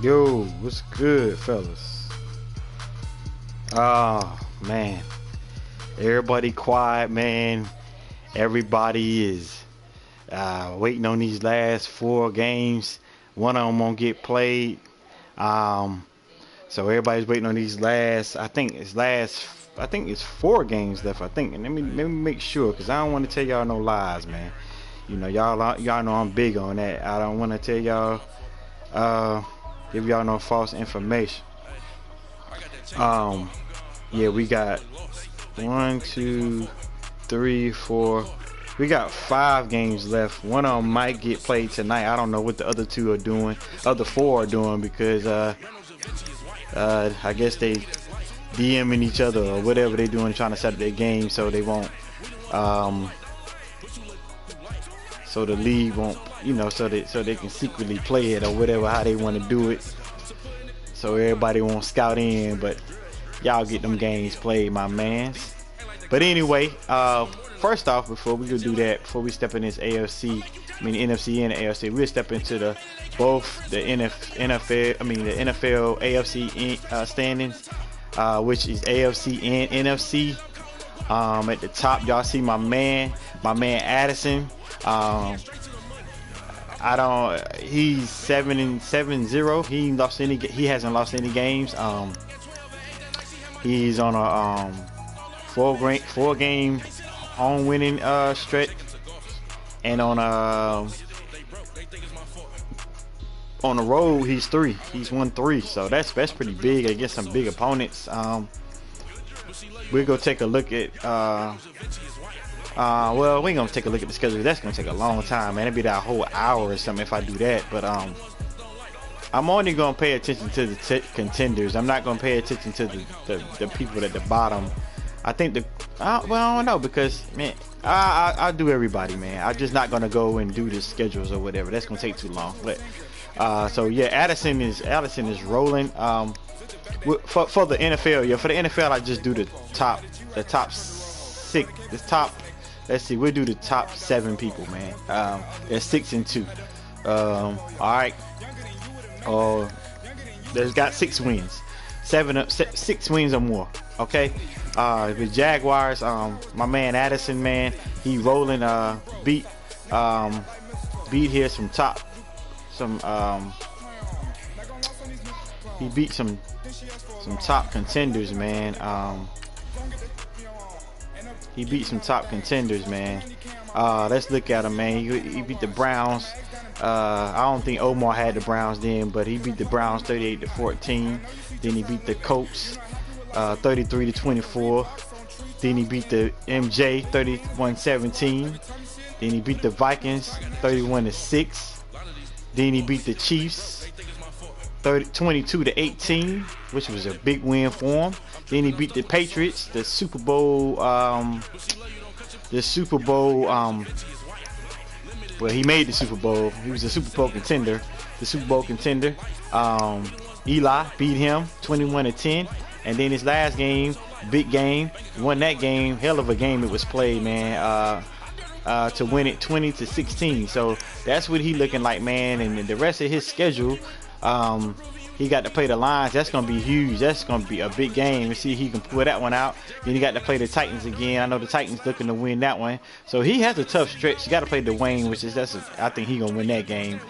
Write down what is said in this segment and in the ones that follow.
Yo, what's good, fellas? Oh man, everybody quiet, man. Everybody is waiting on these last 4 games. One of them won't get played. So everybody's waiting on these last. I think it's 4 games left. I think, and let me make sure, cause I don't want to tell y'all no lies, man. You know, y'all know I'm big on that. I don't want to tell y'all. Give y'all no false information. Yeah, we got 1, 2, 3, 4. We got 5 games left. One of them might get played tonight. I don't know what the other 2 are doing. Other 4 are doing because I guess they DMing each other or whatever they doing, trying to set up their game so they won't. So the league won't, you know, so they can secretly play it or whatever, how they want to do it, so everybody won't scout in, but y'all get them games played, my mans. But anyway, first off, before we do that, before we step in this NFC and the AFC, we'll step into both the NFL AFC standings, which is AFC and NFC. At the top, y'all see my man Addison. He's 7-0. He hasn't lost any games. He's on a 4 game home winning stretch, and on the road he's 3. He's won 3, so that's pretty big against some big opponents. We're gonna take a look at well, we ain't gonna take a look at the schedule. That's gonna take a long time, man. It'd be that whole hour or something if I do that. But I'm only gonna pay attention to the contenders. I'm not gonna pay attention to the people at the bottom. I think well, I don't know, because man, I do everybody, man. I'm just not gonna go and do the schedules or whatever. That's gonna take too long. But so yeah, Addison is rolling. For the NFL, yeah, for the NFL, I just do the top 6, the top. Let's see, we'll do the top 7 people, man. They're 6-2. All right. There's got 6 wins, 6 wins or more. Okay. The Jaguars, my man Addison, man, he rolling. Beat here he beat some top contenders, man. He beat some top contenders, man. Let's look at him, man. He beat the Browns. I don't think Omar had the Browns then, but he beat the Browns 38-14. Then he beat the Colts 33-24. Then he beat the MJ 31-17. Then he beat the Vikings 31-6. Then he beat the Chiefs 22-18, which was a big win for him. Then he beat the Patriots, the Super Bowl. Well, he made the Super Bowl. He was a Super Bowl contender. Eli beat him 21-10. And then his last game, big game, won that game. Hell of a game it was played, man. To win it 20-16. So that's what he looking like, man. And the rest of his schedule, he got to play the Lions. That's gonna be huge. That's gonna be a big game. See if he can pull that one out. Then he got to play the Titans again. I know the Titans looking to win that one. So he has a tough stretch. You got to play Dwayne, which is I think he gonna win that game.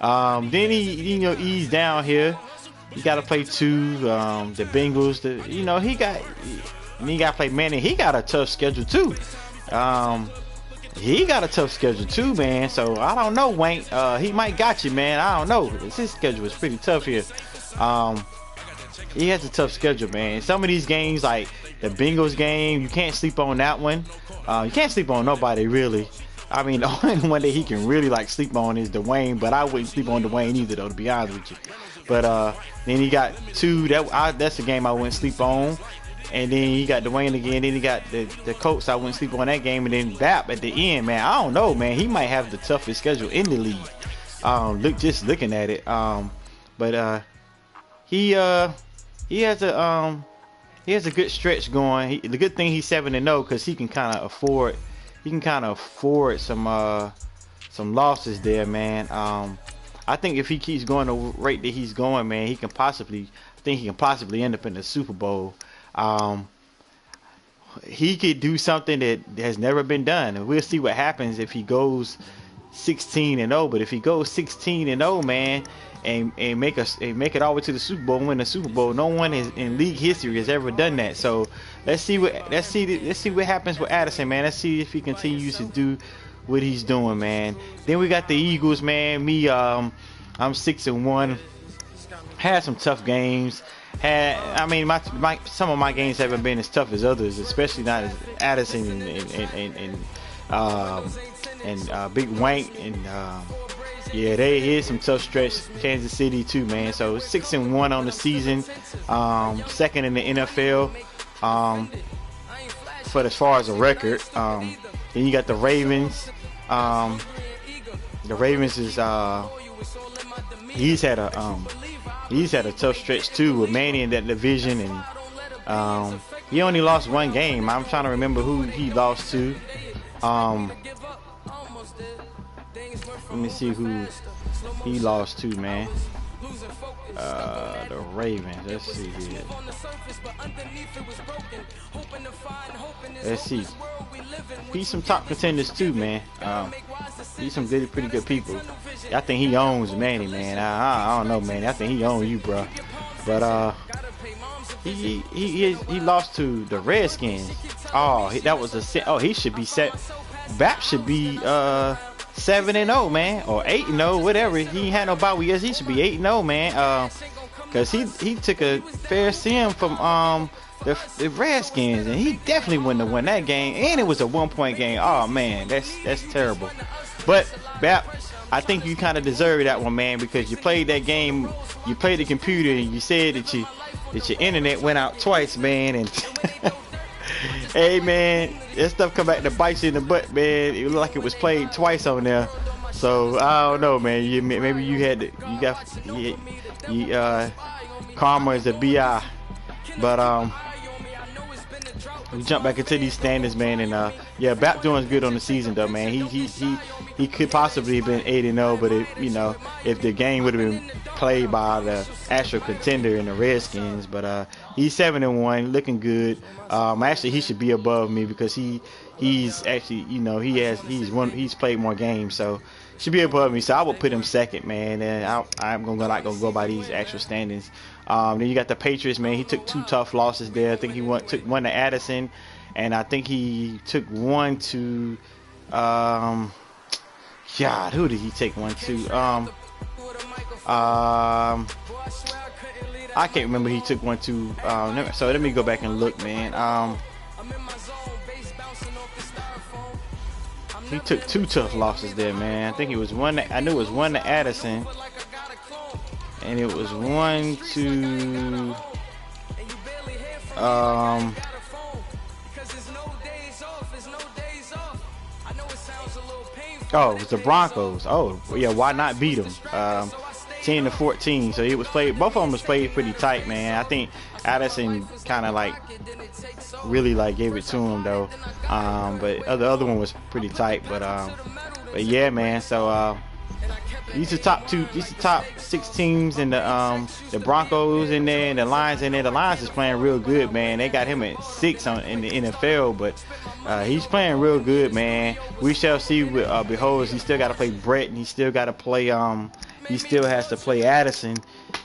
Then he ease down here. You got to play the Bengals. He got to play Manning. He got a tough schedule too. He got a tough schedule too, man. So I don't know, Wayne. He might got you, man. I don't know. His schedule is pretty tough here. He has a tough schedule, man. Some of these games, like the Bengals game, you can't sleep on that one. You can't sleep on nobody really. I mean, the only one that he can really like sleep on is Dwayne, but I wouldn't sleep on Dwayne either, though, to be honest with you. But then he got two. That's a game I wouldn't sleep on. And then he got Dwayne again. Then he got the Colts. I wouldn't sleep on that game. And then Bap at the end, man. I don't know, man. He might have the toughest schedule in the league. Just looking at it. But he has a good stretch going. The good thing he's 7-0 because he can kind of afford. He can kind of afford some losses there, man. I think if he keeps going the rate that he's going, man, he can possibly end up in the Super Bowl. He could do something that has never been done. We'll see what happens if he goes 16-0. But if he goes 16-0, man, and make it all the way to the Super Bowl, win the Super Bowl, no one in league history has ever done that. So let's see what happens with Addison, man. Let's see if he continues to do what he's doing, man. Then we got the Eagles, man. I'm 6-1. Had some tough games. Some of my games haven't been as tough as others, especially not as Addison and Big Wank and they hit some tough stretch. Kansas City too, man. So 6-1 on the season, second in the NFL for as far as a record. Then you got the Ravens. The Ravens is he's had a tough stretch too with Manny in that division, and he only lost one game. I'm trying to remember who he lost to. Let me see who he lost to, man. The Ravens. Let's see here. Let's see. He's some top contenders too, man. He's some pretty good people. I think he owns Manny, man. I don't know, man. I think he owns you, bro. But he lost to the Redskins. Oh, that was he should be set. Bap should be 7-0, man, or 8-0, whatever. He ain't had no bye week. He should be 8-0, man. Cause he took a fair sim from the Redskins, and he definitely wouldn't have won that game. And it was a 1-point game. Oh man, that's terrible. But Bap, I think you kind of deserve that one, man, because you played that game. You played the computer, and you said that your internet went out twice, man, and. Hey man, that stuff come back to bite you in the butt, man. It looked like it was played twice on there. So I don't know, man. Maybe karma is a bi. But we jump back into these standings, man, and Bap doing good on the season though, man. He could possibly have been 8-0, but if the game would have been played by the actual contender in the Redskins, but he's 7-1, looking good. Actually, he should be above me because he's actually he's played more games, so should be above me. So I would put him second, man. And I'm gonna go by these actual standings. Then you got the Patriots, man. He took 2 tough losses there. I think he took one to Addison, and I think he took one to God, who did he take one to? I can't remember. He took one to. So let me go back and look, man. He took 2 tough losses there, man. I think it was one. I knew it was one to Addison, and it was one to. Oh, it was the Broncos. Oh, yeah. Why not beat them? 10-14. So it was played. Both of them was played pretty tight, man. I think Addison kind of really gave it to him though. But the other one was pretty tight. But yeah, man. So These are top two. These are top 6 teams, and the Broncos in there, and the Lions in there. The Lions is playing real good, man. They got him at 6 in the NFL, but he's playing real good, man. We shall see with Behold. He still got to play Brett, and he still got to play. He still has to play Addison.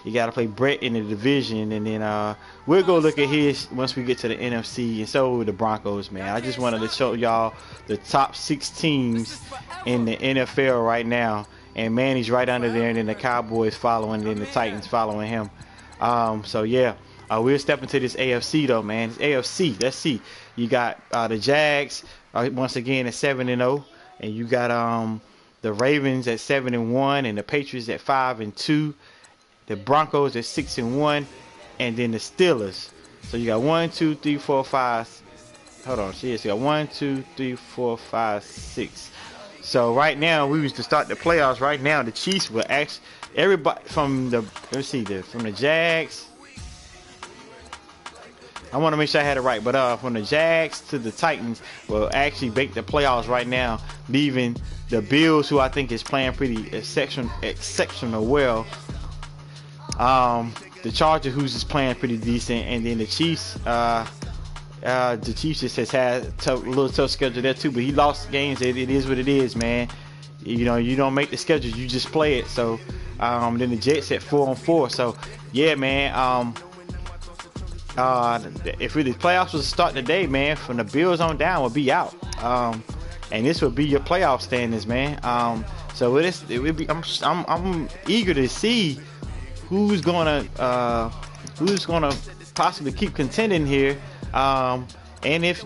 You got to play Brett in the division, and then we'll go look at his once we get to the NFC, and so will the Broncos, man. I just wanted to show y'all the top 6 teams in the NFL right now. And Manny's right under there, and then the Cowboys following, and then the Titans following him. So yeah, we'll step into this AFC though, man. It's AFC. Let's see. You got the Jags once again at 7-0, and you got the Ravens at 7-1, and the Patriots at 5-2. The Broncos at 6-1, and then the Steelers. So you got 1, 2, 3, 4, 5. Hold on. See, you got 1, 2, 3, 4, 5, 6. So right now, we was to start the playoffs. Right now, the Chiefs will actually everybody from the from the Jags. I want to make sure I had it right, but from the Jags to the Titans will actually make the playoffs right now, leaving the Bills, who I think is playing pretty exceptional well. The Chargers, who's just playing pretty decent, and then the Chiefs. The Chiefs just has had a little tough schedule there too, but he lost games. It is what it is, man. You know, you don't make the schedule, you just play it. So then the Jets at 4-4. So yeah, man. If the playoffs was to start today, man, from the Bills on down, will be out. And this would be your playoff standings, man. So it would be. I'm eager to see who's gonna possibly keep contending here. And if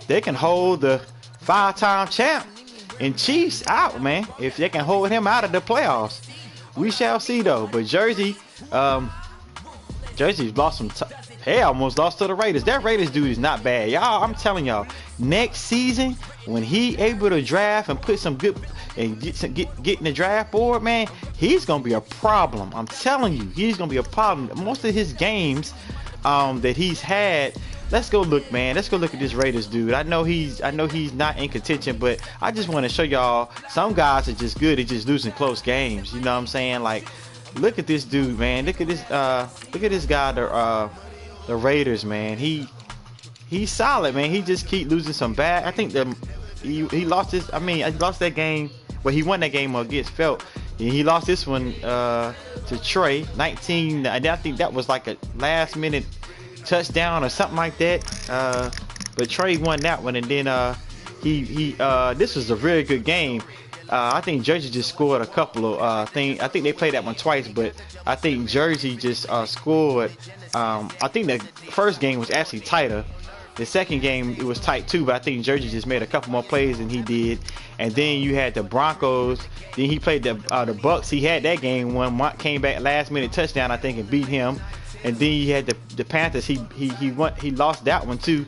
they can hold the 5-time champ and Chiefs out, man, if they can hold him out of the playoffs, we shall see though. But Jersey's lost some. Almost lost to the Raiders. That Raiders dude is not bad, y'all. I'm telling y'all, next season when he able to draft and put some good and get in the draft board, man, he's gonna be a problem. I'm telling you, he's gonna be a problem. Most of his games that he's had. Let's go look, man. Let's go look at this Raiders dude. I know he's not in contention, but I just want to show y'all some guys are just good at just losing close games. You know what I'm saying? Like, look at this dude, man. Look at this guy, the Raiders, man. He's solid, man. He just keep losing some bad. I think he lost his. I mean, he lost that game. Well, he won that game against Felt. He lost this one to Trey, 19. I think that was like a last minute touchdown or something like that. But Trey won that one, and then this was a very good game. I think Jersey just scored a couple of things. I think they played that one twice, but I think Jersey just scored. I think the first game was actually tighter. The second game, it was tight too, but I think Jersey just made a couple more plays than he did. And then you had the Broncos. Then he played the Bucks. He had that game one. Came back last minute touchdown, I think, and beat him. And then you had the Panthers. He lost that one too,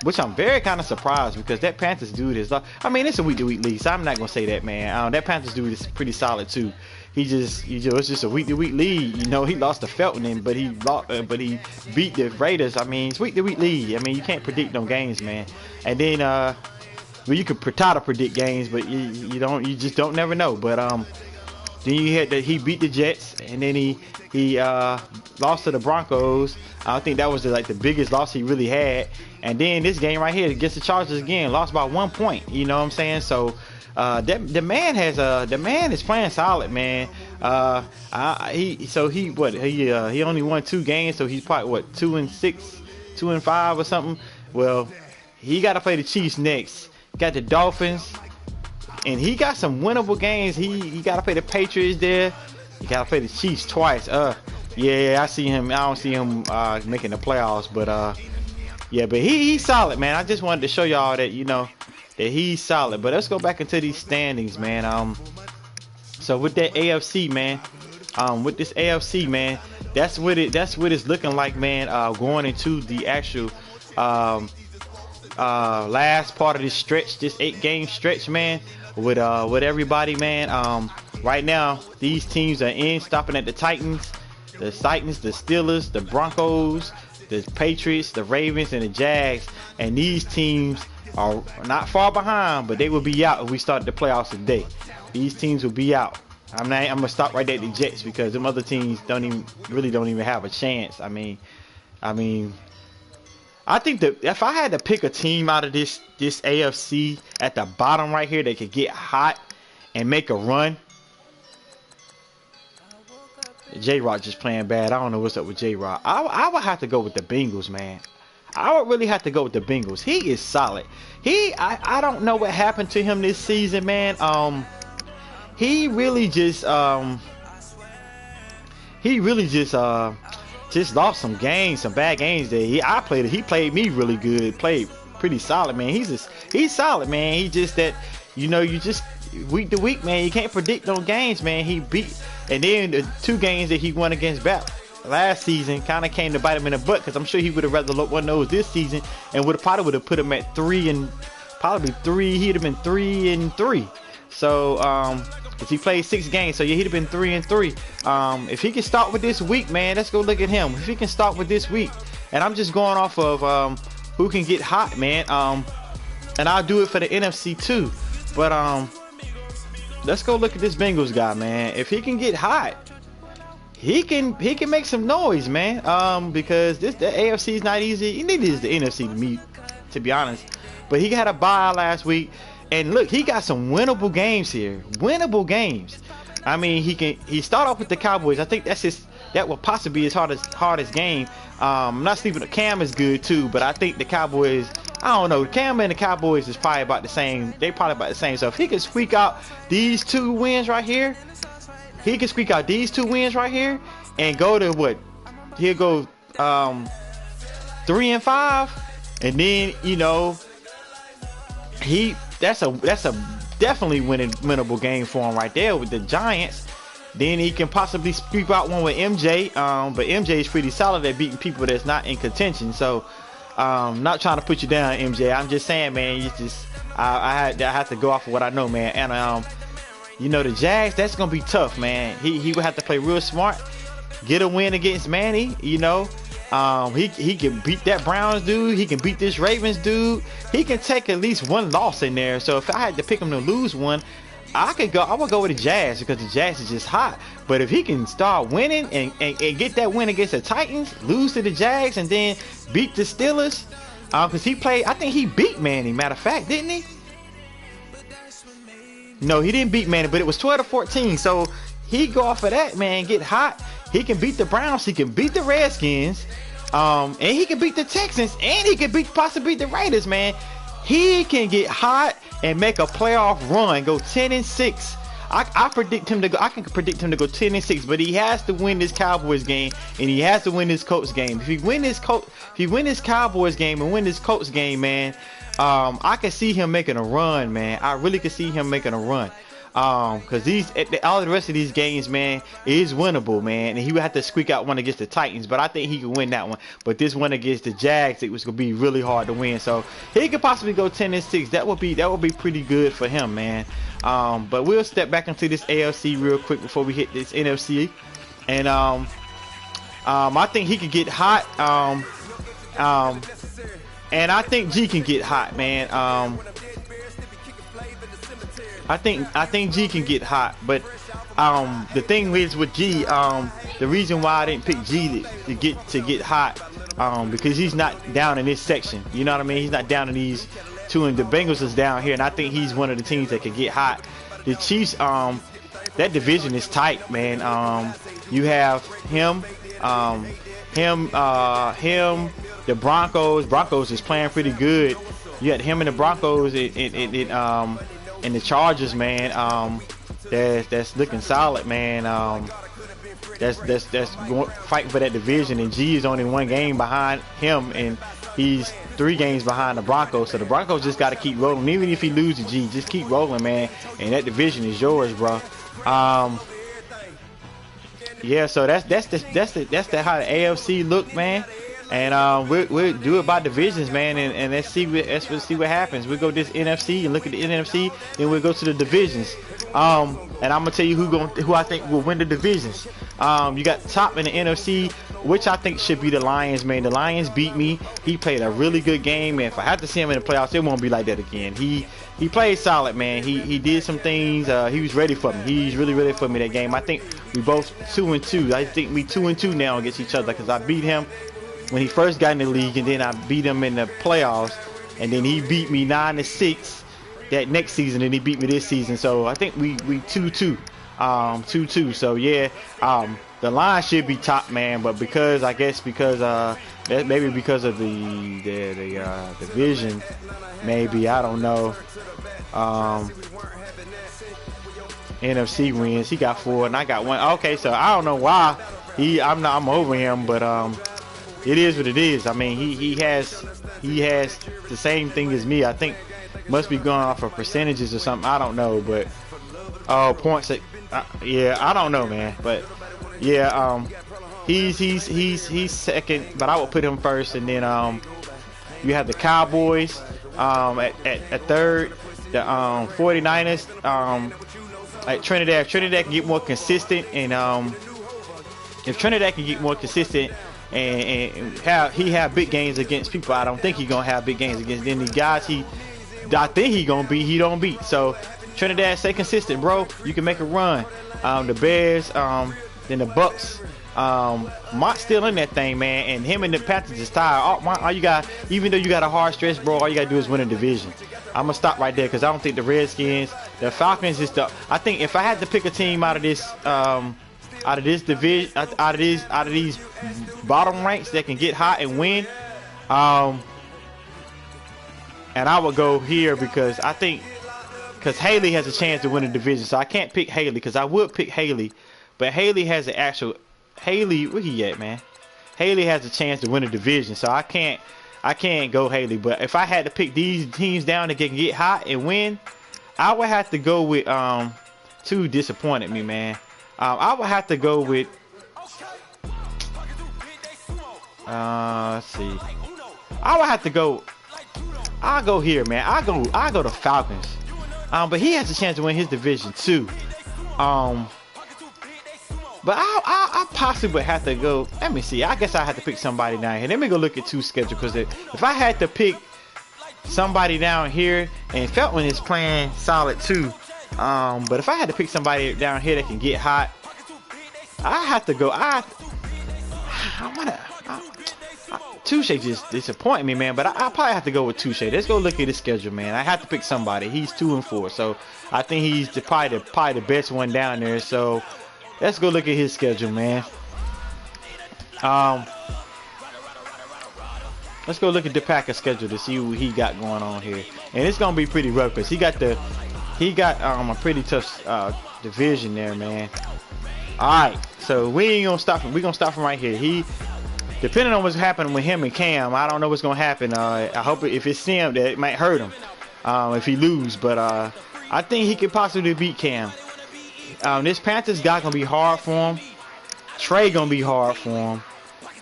which I'm very kind of surprised because that Panthers dude is. I mean, it's a week-to-week league, so I'm not gonna say that, man. That Panthers dude is pretty solid too. It's just a week-to-week league. You know, he lost to Felton, but he beat the Raiders. I mean, it's week-to-week league. I mean, you can't predict no games, man. And then well, you could try to predict games, but you just don't never know. But then you had he beat the Jets, and then he lost to the Broncos. I think that was the biggest loss he really had. And then this game right here against the Chargers again, lost by 1 point. You know what I'm saying? So the man is playing solid, man. He only won 2 games, so he's probably 2-6, 2-5 or something. Well, he got to play the Chiefs next. Got the Dolphins. And he got some winnable games. He got to play the Patriots there. He got to play the Chiefs twice. Yeah, I see him. I don't see him making the playoffs, but yeah, but he's solid, man. I just wanted to show y'all that that he's solid. But let's go back into these standings, man. So with that AFC, man, with this AFC, man, that's what it's looking like, man. Going into the actual last part of this stretch, this 8-game stretch, man. With everybody, man. Right now, these teams are stopping at the Titans, the Steelers, the Broncos, the Patriots, the Ravens, and the Jags. And these teams are not far behind, but they will be out if we start the playoffs today. These teams will be out. I'm gonna stop right there at the Jets because them other teams don't even have a chance. I mean, I think that if I had to pick a team out of this AFC at the bottom right here that could get hot and make a run, J-Rock just playing bad. I don't know what's up with J-Rock. I would have to go with the Bengals, man. I would really have to go with the Bengals. He is solid. I don't know what happened to him this season, man. He really just lost some games, some bad games there. He played me really good, played pretty solid, man. He's solid, man. He just that, you just week to week, man. You can't predict no games, man. He beat, and then the 2 games that he won against Bap last season kind of came to bite him in the butt because I'm sure he would have rather won those this season and probably would have put him at 3 and probably 3. He'd have been 3-3. So if he played 6 games, so yeah, he'd have been 3-3. If he can start with this week, man, let's go look at him. If he can start with this week, and I'm just going off of who can get hot, man. And I'll do it for the NFC too. But let's go look at this Bengals guy, man. If he can get hot, he can make some noise, man. Because the AFC is not easy. Neither is the NFC to me, to be honest. But he had a bye last week. And look, he got some winnable games here. Winnable games. I mean, he start off with the Cowboys. I think that will possibly be his hardest game. I'm not sleeping. Cam is good too, but I think the Cowboys, I don't know. Cam and the Cowboys is probably about the same. They probably about the same. So if he can squeak out these 2 wins right here, and go to what? He'll go 3-5, and then that's a definitely winnable game for him right there with the Giants. Then he can possibly sweep out one with MJ. But MJ is pretty solid at beating people that's not in contention. So not trying to put you down, MJ. I'm just saying, man. I have to go off of what I know, man. And the Jags, that's gonna be tough, man. He would have to play real smart, get a win against Manny. He can beat that Browns dude. He can beat this Ravens dude. He can take at least 1 loss in there. So if I had to pick him to lose one, I would go with the Jazz because the Jazz is just hot. But if he can start winning and get that win against the Titans, lose to the Jags, and then beat the Steelers, because I think he beat Manny. Matter of fact, didn't he? No, he didn't beat Manny, but it was 12-14. So he go off of that, man, get hot. He can beat the Browns. He can beat the Redskins. And he can beat the Texans. And he can possibly beat the Raiders, man. He can get hot and make a playoff run. Go 10-6. I can predict him to go 10-6. But he has to win this Cowboys game. And he has to win this Colts game. If he win this Cowboys game and win this Colts game, man, I can see him making a run, man. I really can see him making a run. Because all the rest of these games, man, is winnable, man. And he would have to squeak out one against the Titans, but I think he could win that one. But this one against the Jags, it was gonna be really hard to win. So he could possibly go 10-6. That would be pretty good for him, man. But we'll step back into this AFC real quick before we hit this NFC. And I think he could get hot. And I think G can get hot, man. I think G can get hot, but the thing is with G, the reason why I didn't pick G to get hot, because he's not down in this section. You know what I mean? He's not down in these 2, and the Bengals is down here, and I think he's one of the teams that can get hot. The Chiefs, that division is tight, man. You have him, the Broncos. Broncos is playing pretty good. You had him and the Broncos, and the Chargers, man, that's looking solid, man. That's fighting for that division, and G is only 1 game behind him, and he's 3 games behind the Broncos. So the Broncos just got to keep rolling. Even if he loses G, just keep rolling, man. And that division is yours, bro. Yeah. So that's how the AFC look, man. And we'll do it by divisions, man, and let's see what happens. We'll go this NFC and look at the NFC, then we'll go to the divisions. And I'm gonna tell you who I think will win the divisions. You got top in the NFC, which I think should be the Lions, man. The Lions beat me. He played a really good game, and if I have to see him in the playoffs, it won't be like that again. he played solid, man. He did some things. He was ready for me. He's really ready for me that game. I think we both 2-2. I think we 2-2 now against each other because I beat him when he first got in the league, and then I beat him in the playoffs, and then he beat me 9-6 that next season, and he beat me this season. So I think we 2-2, 2-2. So yeah, the line should be top, man. But because maybe because of the division, maybe, I don't know. NFC wins. He got 4 and I got 1. Okay, so I don't know why I'm over him, but it is what it is. I mean, he has the same thing as me. I think must be going off of percentages or something. I don't know, but points. Yeah, I don't know, man. But yeah, he's second, but I would put him first, and then you have the Cowboys at third, the 49ers at Trinidad. If Trinidad can get more consistent, and if Trinidad can get more consistent and have big games against people I don't think he's gonna have big games against, then the guys I think he don't beat. So Trinidad, stay consistent, bro. You can make a run. The Bears, then the Bucks. Mott's still in that thing, man, and him and the Panthers is tied. All you got, even though you got a hard stretch, bro, all you gotta do is win a division. I'm gonna stop right there because I don't think the Redskins, the Falcons is the. I think if I had to pick a team out of this division, out of these bottom ranks that can get hot and win, and I would go here because Haley has a chance to win a division. So I can't pick Haley because I would pick Haley, but Haley has an actual where he at, man? Haley has a chance to win a division, so I can't go Haley. But if I had to pick these teams down that can get hot and win, I would have to go with two disappointed me, man. I would have to go with let's see. I would have to go. I'll go here, man. I'll go to Falcons. But he has a chance to win his division too. But I possibly would have to go. Let me see. I guess I have to pick somebody down here. Let me go look at two schedule, because if I had to pick somebody down here, and Felton is playing solid too. But if I had to pick somebody down here that can get hot, I have to go. Touche just disappointed me, man. But I probably have to go with Touche. Let's go look at his schedule, man. I have to pick somebody. He's 2-4, so I think he's probably the best one down there. So let's go look at his schedule, man. Let's go look at the Packers schedule to see what he got going on here, and it's gonna be pretty rough because he got a pretty tough division there, man. All right, so we ain't gonna stop him. We're gonna stop him right here. Depending on what's happening with him and Cam, I don't know what's gonna happen. I hope if it's Sam, that it might hurt him if he lose. But I think he could possibly beat Cam. This Panthers guy gonna be hard for him. Trey gonna be hard for him.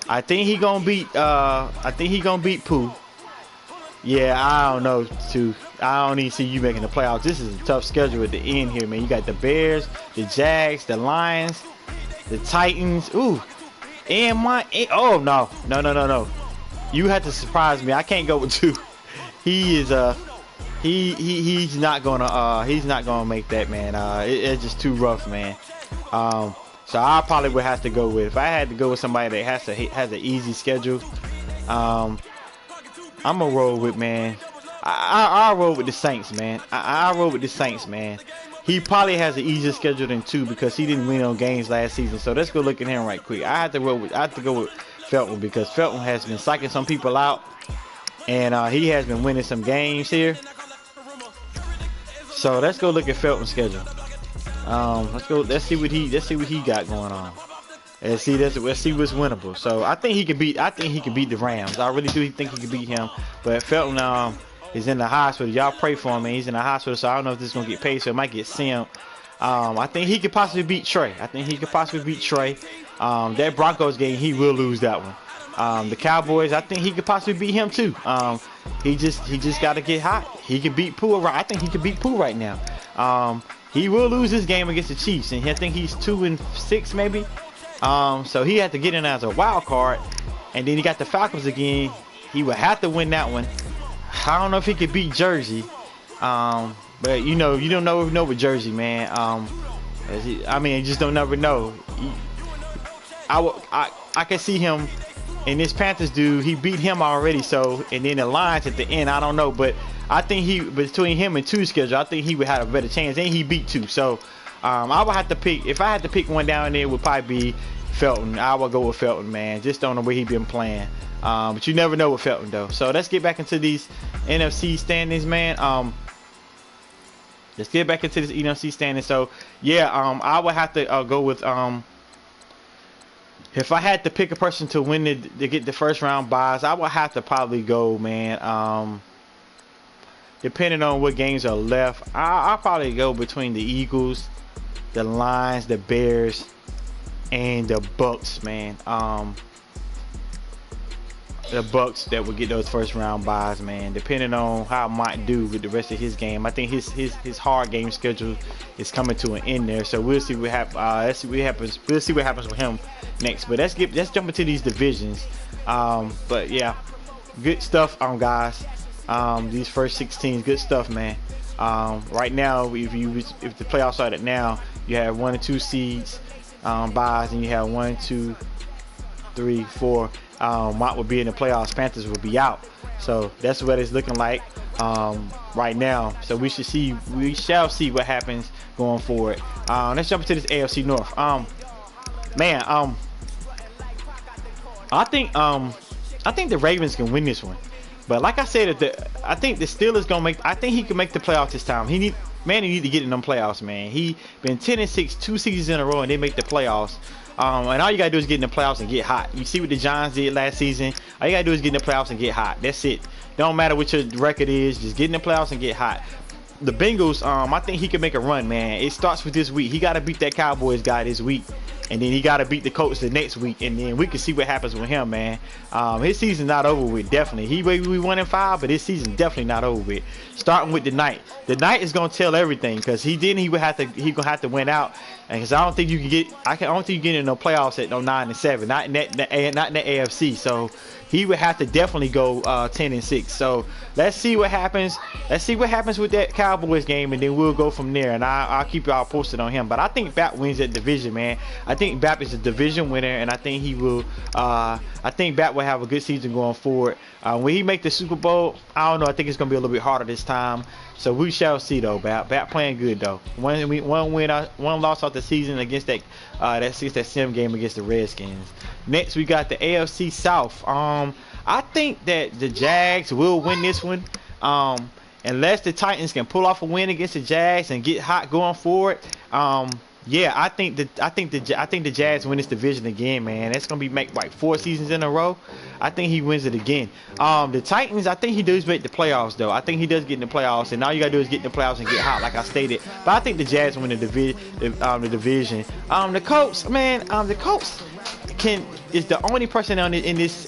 I think he gonna beat. Pooh. Yeah, I don't know, too. I don't even see you making the playoffs. This is a tough schedule at the end here, man. You got the Bears, the Jags, the Lions, the Titans. Ooh. Oh no. You had to surprise me. I can't go with 2. He is he's not gonna make that, man. It's just too rough, man. So I probably would have to go with, if I had to go with somebody that has an easy schedule, I'm gonna roll with, man. I'll roll with the Saints, man. I'll roll with the Saints, man. He probably has an easier schedule than 2 because he didn't win on games last season. So let's go look at him right quick. I have to go with Felton because Felton has been psyching some people out, and he has been winning some games here. So let's go look at Felton's schedule. Let's see what he got going on. Let's see what's winnable. So I think he can beat the Rams. I really do think he can beat him. But Felton is in the hospital. Y'all pray for him, man. He's in the hospital, so I don't know if this is gonna get paid, so it might get sent. I think he could possibly beat Trey. That Broncos game, he will lose that one. The Cowboys, I think he could possibly beat him too. He just got to get hot. He can beat Pooh. I think he can beat Pooh right now. He will lose this game against the Chiefs, and I think he's 2-6 maybe. So he had to get in as a wild card, and then he got the Falcons again. He would have to win that one. I don't know if he could beat Jersey. But you don't never know with Jersey, man. I mean, you just don't never know. I can see him. And this Panthers dude, he beat him already. So, and then the Lions at the end, I don't know, but I think between him and 2 schedule, I think he would have a better chance. And he beat 2. So, I would have to pick. If I had to pick one down there, it would probably be Felton. I would go with Felton, man. Just don't know where he been playing. But you never know with Felton though. So let's get back into these NFC standings, man. Let's get back into this NFC standings. So yeah, I would have to go with if I had to pick a person to win to get the first round buys, I would have to probably go, man. Depending on what games are left, I'll probably go between the Eagles, the Lions, the Bears, and the Bucks, man. The Bucks that would get those first round buys, man. Depending on how Mike do with the rest of his game, I think his hard game schedule is coming to an end there. So we'll see what happens. Let's see what happens. We'll see what happens with him next. But let's jump into these divisions. But yeah, good stuff, guys. These first 16, good stuff, man. Right now, if the playoffs started now, you have 1 and 2 seeds buys, and you have 1, 2, 3, 4. Mott would be in the playoffs. Panthers would be out. So that's what it's looking like right now. So we shall see what happens going forward. Let's jump into this AFC North. I think the Ravens can win this one. But like I said, I think the Steelers gonna make. I think he can make the playoffs this time. He need to get in them playoffs, man. He been 10-6 2 seasons in a row, and they make the playoffs. And all you gotta do is get in the playoffs and get hot. You see what the Giants did last season. All you gotta do is get in the playoffs and get hot. That's it. Don't matter what your record is. Just get in the playoffs and get hot. The Bengals, I think he can make a run, man. It starts with this week. He got to beat that Cowboys guy this week, and then he got to beat the Colts the next week, and then we can see what happens with him, man. His season's not over with, definitely. He may be 1-5, but his season's definitely not over with. Starting with the night is gonna tell everything, because he gonna have to win out, and because I don't think you can get in no playoffs at no 9-7, not in the AFC. So he would have to definitely go 10-6. So let's see what happens. Let's see what happens with that Cowboys game, and then we'll go from there. And I'll keep y'all posted on him. But I think Bap wins that division, man. I think Bap is a division winner, and I think he will. I think Bap will have a good season going forward. When he make the Super Bowl, I don't know. I think it's gonna be a little bit harder this time. So we shall see though. Bap playing good though. One loss off the season against that sim game against the Redskins. Next we got the AFC South. I think that the Jags will win this one. Unless the Titans can pull off a win against the Jags and get hot going forward. Yeah, I think the Jags win this division again, man. That's gonna be like 4 seasons in a row. I think he wins it again. The Titans, I think he does make the playoffs though. I think he does get in the playoffs, and all you gotta do is get in the playoffs and get hot, like I stated. But I think the Jags win the division. The Colts, man. The Colts is the only person in this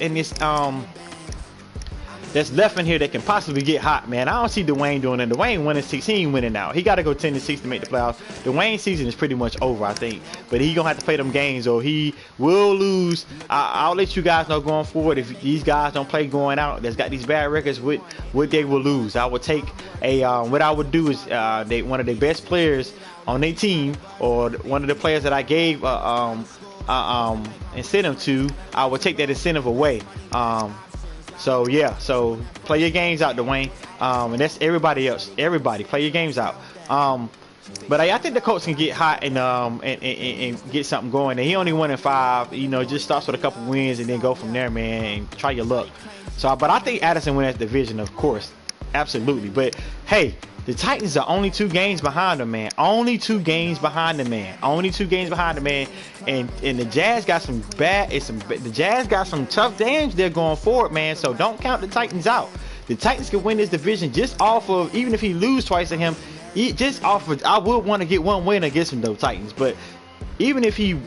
that's left in here that can possibly get hot, man. I don't see Dwayne doing it. Dwayne 1-6. He ain't winning now. He got to go 10-6 to make the playoffs. Dwayne's season is pretty much over, I think. But he gonna have to play them games, or he will lose. I'll let you guys know going forward, if these guys don't play going out, that's got these bad records, what they will lose. I would take what I would do is one of their best players on their team, or one of the players that I gave incentive to, I would take that incentive away. So yeah, so play your games out, Dwayne, and that's everybody else. Everybody play your games out. But I think the Colts can get hot and get something going. And he only 1-5. You know, just starts with a couple wins and then go from there, man, and try your luck. So, but I think Addison wins that division, of course, absolutely. But hey, the Titans are only 2 games behind them, man. Only 2 games behind them, man. Only 2 games behind them, man. And the Jazz got the Jazz got some tough games there going forward, man. So don't count the Titans out. The Titans can win this division just off of, even if he lose twice to him, I would want to get one win against him though, Titans. But even if he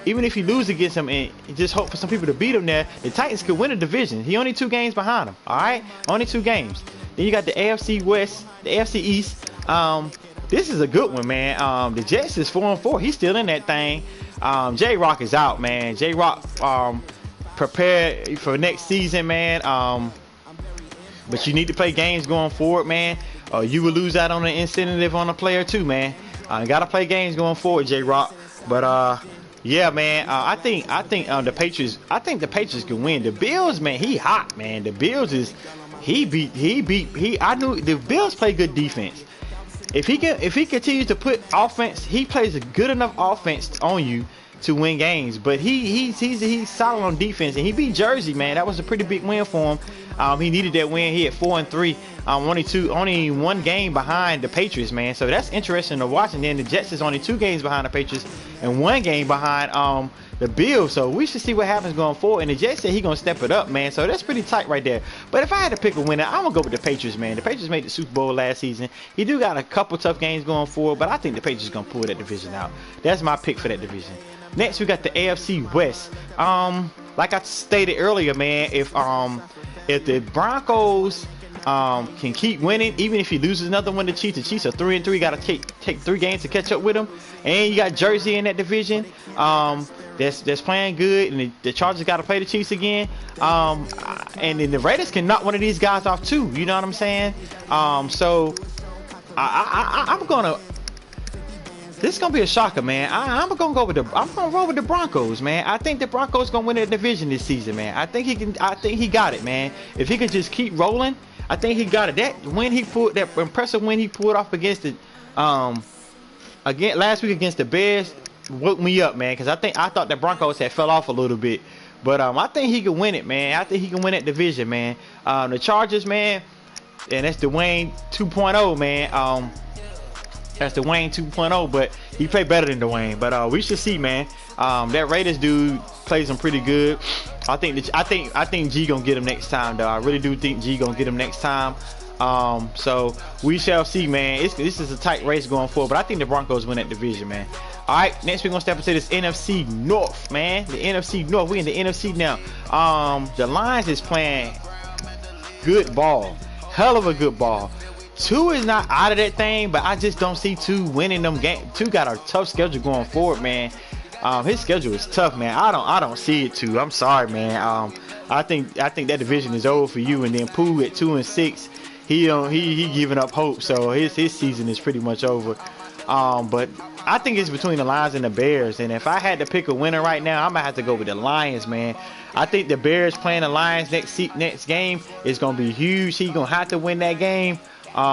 lose against him and just hope for some people to beat him there, the Titans could win a division. He only 2 games behind him. All right, only 2 games. Then you got the AFC West, the AFC East. This is a good one, man. The Jets is 4-4. He's still in that thing. J-Rock is out, man. J-Rock prepare for next season, man. But you need to play games going forward, man. you will lose out on an incentive on a player too, man. Gotta play games going forward, J-Rock. But yeah, man. I think the Patriots. I think the Patriots can win. The Bills, man. He hot, man. The Bills is. I knew the Bills play good defense. If he continues to put offense, he plays a good enough offense on you to win games. But he's solid on defense, and he beat Jersey, man. That was a pretty big win for him. He needed that win. He had 4-3, only one game behind the Patriots, man. So that's interesting to watch. And then the Jets is only 2 games behind the Patriots and 1 game behind the Bills. So we should see what happens going forward. And the Jets said he's gonna step it up, man. So that's pretty tight right there. But if I had to pick a winner, I'm gonna go with the Patriots, man. The Patriots made the Super Bowl last season. He do got a couple tough games going forward, but I think the Patriots gonna pull that division out. That's my pick for that division. Next, we got the AFC West. Like I stated earlier, man, if the Broncos can keep winning, even if he loses another one to the Chiefs are 3-3. Got to take 3 games to catch up with them. And you got Jersey in that division. That's playing good, and the Chargers got to play the Chiefs again. And then the Raiders can knock one of these guys off too. You know what I'm saying? So I'm gonna. This is gonna be a shocker, man. I'm gonna roll with the Broncos, man. I think the Broncos gonna win the division this season, man. I think he can. I think he got it, man. If he could just keep rolling, I think he got it. That impressive win he pulled off against the last week against the Bears woke me up, man. Because I thought the Broncos had fell off a little bit, but I think he can win it, man. I think he can win that division, man. The Chargers, man, and that's Dwayne 2.0, man. That's Dwayne 2.0, but he played better than Dwayne. But we should see, man. That Raiders dude plays him pretty good. I think G gonna get him next time, though. I really do think G gonna get him next time. So we shall see, man. This is a tight race going forward, but I think the Broncos win that division, man. All right, next we're gonna step into this NFC North, man. The NFC North. We in the NFC now. The Lions is playing good ball, hell of a good ball. 2 is not out of that thing, but I just don't see 2 winning them games. 2 got a tough schedule going forward, man. His schedule is tough, man. I don't see it 2. I'm sorry, man. I think that division is over for you. And then Pooh at 2-6, he giving up hope. So his season is pretty much over. But I think it's between the Lions and the Bears. And if I had to pick a winner right now, I'm gonna have to go with the Lions, man. I think the Bears playing the Lions next game is gonna be huge. He's gonna have to win that game.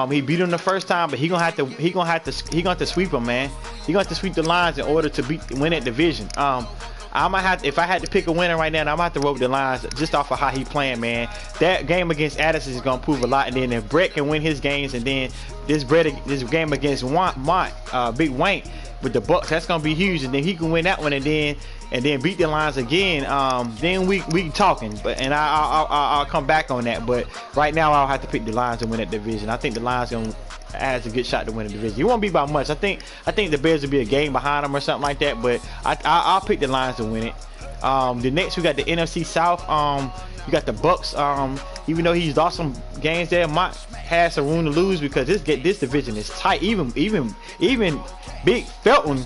He beat him the first time, but he gonna have to sweep him, man. He gonna have to sweep the Lions in order to win that division. I might have if I had to pick a winner right now, I'm gonna have to roll with the Lions just off of how he playing, man. That game against Addison is gonna prove a lot, and then if Brett can win his games, and then this game against Big Wank with the Bucks, that's gonna be huge, and then he can win that one, and then beat the Lions again. Then we talking, I'll come back on that. But right now I'll have to pick the Lions and win that division. I think the Lions has a good shot to win the division. It won't be by much. I think the Bears will be a game behind them or something like that. But I'll pick the Lions to win it. The next we got the NFC South. You got the Bucks. Even though he's lost some games there, Mont has some room to lose because this division is tight. Even Big Felton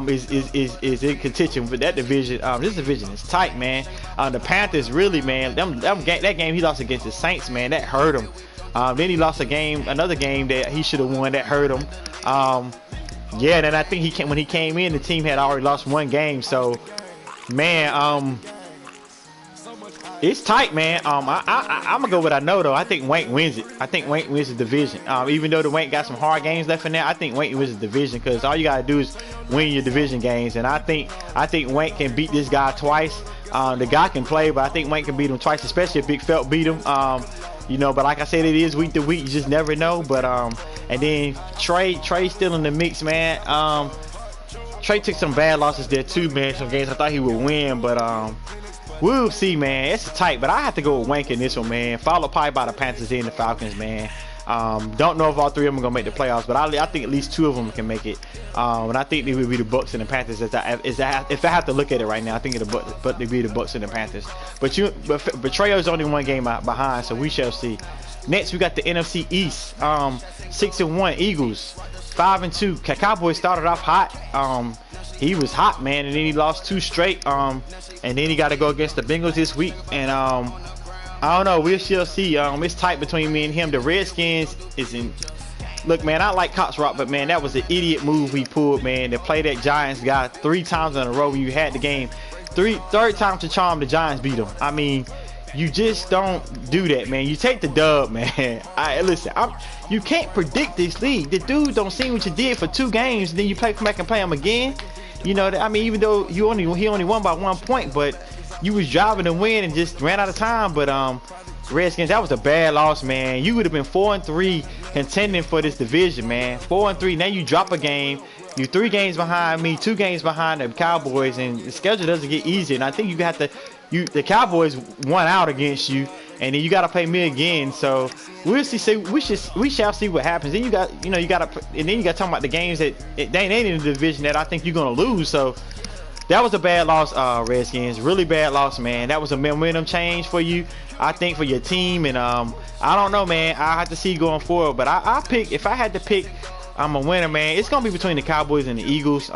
is in contention for that division. This division is tight, man. The Panthers really, man. That game he lost against the Saints, man, that hurt him. Then he lost another game that he should have won, that hurt him. Yeah, and then I think when he came in, the team had already lost 1 game. So, man, it's tight, man. I'm gonna go with I know though. I think Wank wins it. I think Wank wins the division. Even though the Wank got some hard games left in there, I think Wank wins the division because all you gotta do is win your division games. And I think Wank can beat this guy twice. The guy can play, but I think Wank can beat him twice, especially if Big Felt beat him. You know, but like I said, it is week to week. You just never know. But and then Trey still in the mix, man. Trey took some bad losses there too, man. Some games I thought he would win, but we'll see, man. It's tight, but I have to go with Wank in this one, man. Followed probably by the Panthers and the Falcons, man. Don't know if all 3 of them are gonna make the playoffs, but I think at least 2 of them can make it. And I think they would be the Bucks and the Panthers. If I have to look at it right now, I think they be the Bucks and the Panthers. But Treo's only 1 game behind, so we shall see. Next, we got the NFC East. 6-1 Eagles, 5-2. Cowboys started off hot. He was hot, man, and then he lost 2 straight. And then he got to go against the Bengals this week, and I don't know. We shall see. It's tight between me and him. The Redskins is in. Look, man, I like Cox Rock, but man, that was an idiot move he pulled, man. To play that Giants guy 3 times in a row when you had the game. Third time to charm, the Giants beat them. I mean, you just don't do that, man. You take the dub, man. Listen, you can't predict this league. The dude don't see what you did for 2 games, and then you come back and play him again. You know, I mean, even though he only won by 1 point, but you was driving to win and just ran out of time. But Redskins, that was a bad loss, man. You would have been 4-3 contending for this division, man. 4-3. Now you drop a game. You 3 games behind me, 2 games behind the Cowboys, and the schedule doesn't get easier. And I think you have to. The Cowboys won out against you, and then you got to play me again. So we'll see. We shall see what happens. Then you got and then you got to talk about the games that they ain't in the division that I think you're gonna lose. So that was a bad loss, Redskins. Really bad loss, man. That was a momentum change for you, I think, for your team. And I don't know, man. I have to see going forward. But I pick, if I had to pick, I'm a winner, man. It's gonna be between the Cowboys and the Eagles.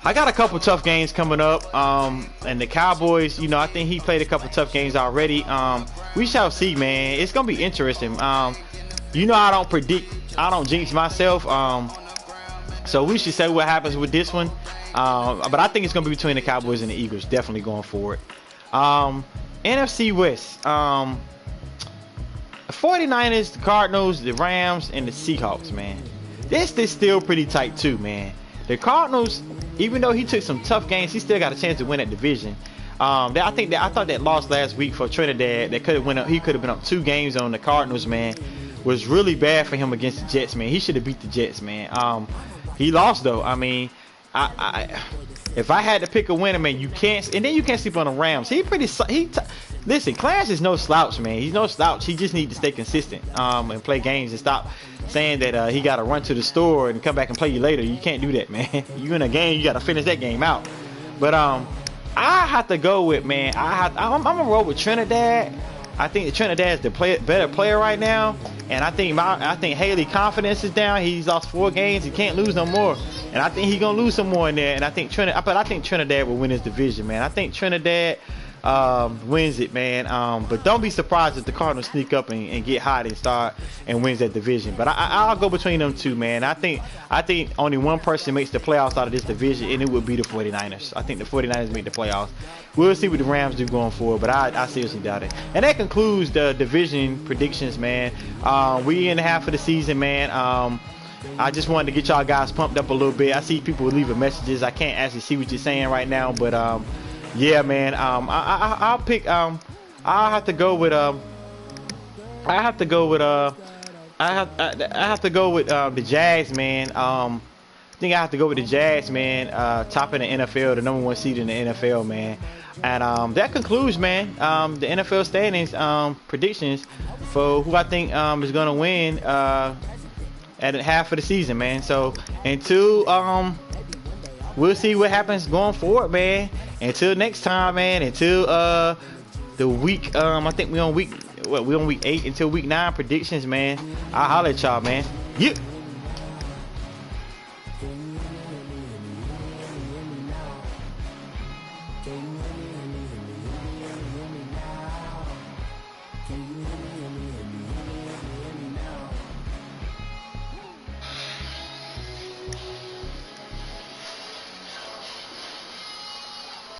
I got a couple tough games coming up, and the Cowboys, I think he played a couple tough games already. We shall see, man. It's gonna be interesting. I don't predict, I don't jinx myself. So we should say what happens with this one. But I think it's gonna be between the Cowboys and the Eagles, definitely going forward. NFC West, 49ers, the Cardinals, the Rams, and the Seahawks, man. This is still pretty tight too, man. The Cardinals, even though he took some tough games, he still got a chance to win that division. I thought that loss last week for Trinidad, that he could have been up 2 games on the Cardinals, man, was really bad for him against the Jets, man. He should have beat the Jets, man. He lost though. I mean, if I had to pick a winner, man, you can't sleep on the Rams. Listen, Clarence is no slouch, man. He's no slouch. He just needs to stay consistent and play games and stop saying that he got to run to the store and come back and play you later. You can't do that, man. You in a game, you got to finish that game out. But I have to go with, man. I'm gonna roll with Trinidad. I think that Trinidad is the better player right now, and I think Haley confidence is down. He's lost 4 games. He can't lose no more, and I think he's gonna lose some more in there. And I think Trinidad will win his division, man. I think Trinidad wins it, man. But don't be surprised if the Cardinals sneak up and get hot and start and wins that division. But I'll go between them 2, man. I think only one person makes the playoffs out of this division, and it would be the 49ers. I think the 49ers make the playoffs. We'll see what the Rams do going forward, but I seriously doubt it. And that concludes the division predictions, man. We in the half of the season, man. I just wanted to get y'all guys pumped up a little bit. I see people leaving messages. I can't actually see what you're saying right now, but yeah, man. I'll pick. I have to go with. I have to go with the Jags, man. I think I have to go with the Jags, man. Top in the NFL, the #1 seed in the NFL, man. And that concludes, man, the NFL standings predictions for who I think is gonna win at half of the season, man. So until we'll see what happens going forward, man. Until next time, man. Until the week, I think we're on week 8 until week 9 predictions, man. I'll holler at y'all, man. Yeah.